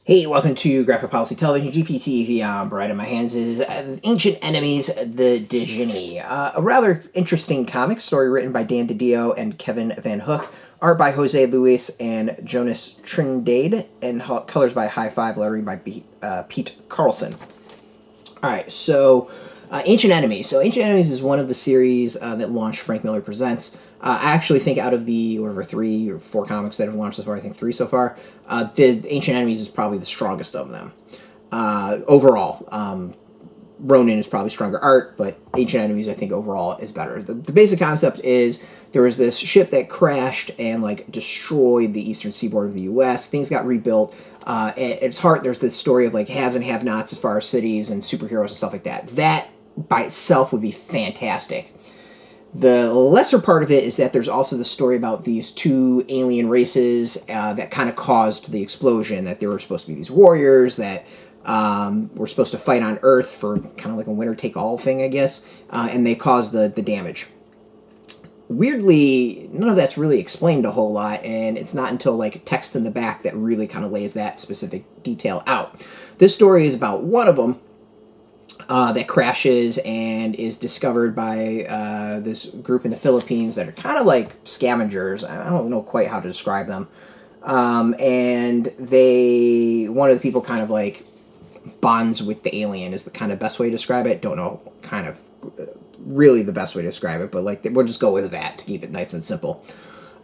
Hey, welcome to Graphic Policy Television, GPTV. Right in my hands is Ancient Enemies, the Djinni. A rather interesting comic story written by Didio and Kevin VanHook. Art by José Luis and Jonas Trindade, and colors by High Five, lettering by Pete Carlson. Alright, so Ancient Enemies. So Ancient Enemies is one of the series that launched Frank Miller Presents. I actually think out of the, 3 or 4 comics that have launched so far, I think 3 so far, the Ancient Enemies is probably the strongest of them. Overall, Ronin is probably stronger art, but Ancient Enemies, I think, overall is better. The basic concept is there was this ship that crashed and, destroyed the eastern seaboard of the U.S. Things got rebuilt. At its heart, there's this story of, haves and have-nots as far as cities and superheroes and stuff like that. That, by itself, would be fantastic. The lesser part of it is that there's also the story about these 2 alien races that kind of caused the explosion, that there were supposed to be these warriors that were supposed to fight on Earth for kind of like a winner-take-all thing, I guess, and they caused the damage. Weirdly, none of that's really explained a whole lot, and it's not until text in the back that really kind of lays that specific detail out. This story is about one of them that crashes and is discovered by this group in the Philippines that are kind of like scavengers. I don't know quite how to describe them. And one of the people kind of bonds with the alien is the kind of best way to describe it. Don't know kind of really the best way to describe it, but we'll just go with that to keep it nice and simple.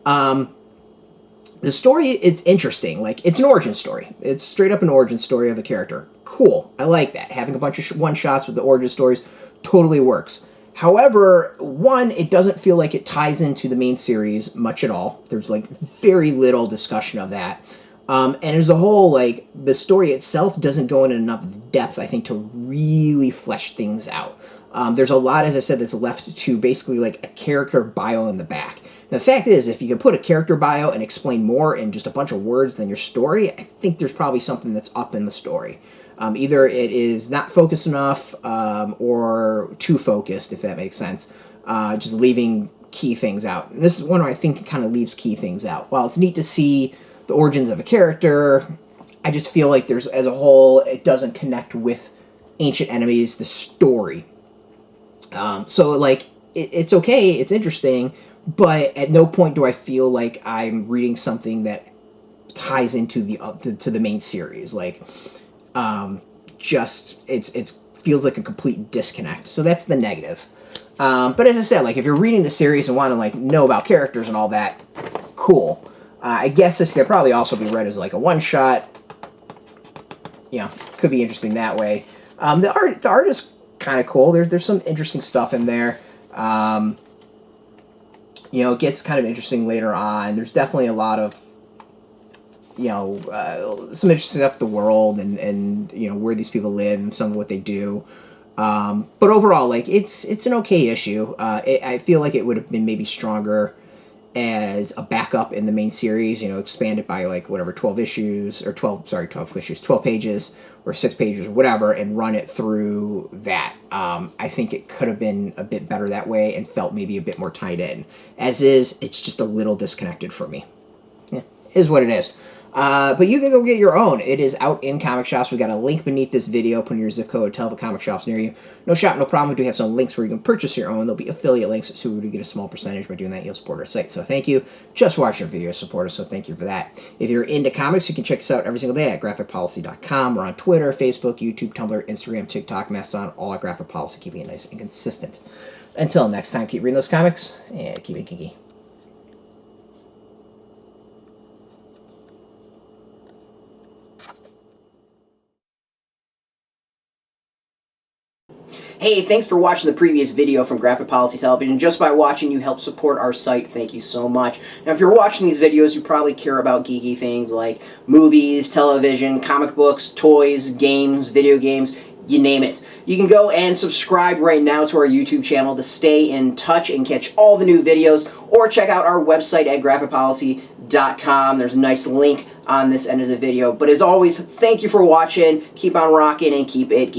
The story, it's interesting. It's an origin story. It's straight up an origin story of a character. Cool. I like that. Having a bunch of one-shots with the origin stories totally works. However, one, it doesn't feel like it ties into the main series much at all. There's, very little discussion of that. And as a whole, the story itself doesn't go into enough depth, I think, to really flesh things out. There's a lot, as I said, that's left to basically, a character bio in the back. The fact is, if you can put a character bio and explain more in just a bunch of words than your story, I think there's probably something that's up in the story. Either it is not focused enough or too focused, if that makes sense, just leaving key things out. And this is one where I think it kind of leaves key things out. While it's neat to see the origins of a character, I just feel like there's, as a whole, it doesn't connect with Ancient Enemies, the story. So, it's okay, it's interesting, but at no point do I feel like I'm reading something that ties into the main series. It feels like a complete disconnect. So that's the negative. But as I said, if you're reading the series and want to know about characters and all that, cool. I guess this could probably also be read as a one-shot. Could be interesting that way. The art is kind of cool. There's some interesting stuff in there. It gets kind of interesting later on. There's definitely a lot of, some interesting stuff, the world and where these people live and some of what they do. But overall, it's an okay issue. I feel like it would have been maybe stronger as a backup in the main series, expanded by 12 issues, or 12 pages, or 6 pages, or whatever, and run it through that. I think it could have been a bit better that way and felt maybe a bit more tied in. As is, it's just a little disconnected for me. Yeah, it is what it is. But you can go get your own. It is out in comic shops. We got a link beneath this video. Put in your zip code, tell the comic shops near you. No shop, no problem. We do have some links where you can purchase your own. There'll be affiliate links, so we do get a small percentage. By doing that, you'll support our site. So thank you. Just watch our videos, support us, so thank you for that. If you're into comics, you can check us out every single day at graphicpolicy.com. We're on Twitter, Facebook, YouTube, Tumblr, Instagram, TikTok, Mastodon, all at Graphic Policy, keeping it nice and consistent. Until next time, keep reading those comics, and keep it geeky. Hey, thanks for watching the previous video from Graphic Policy Television. Just by watching, you help support our site. Thank you so much. Now, if you're watching these videos, you probably care about geeky things like movies, television, comic books, toys, games, video games, you name it. You can go and subscribe right now to our YouTube channel to stay in touch and catch all the new videos, or check out our website at graphicpolicy.com. There's a nice link on this end of the video. But as always, thank you for watching. Keep on rocking and keep it geeky.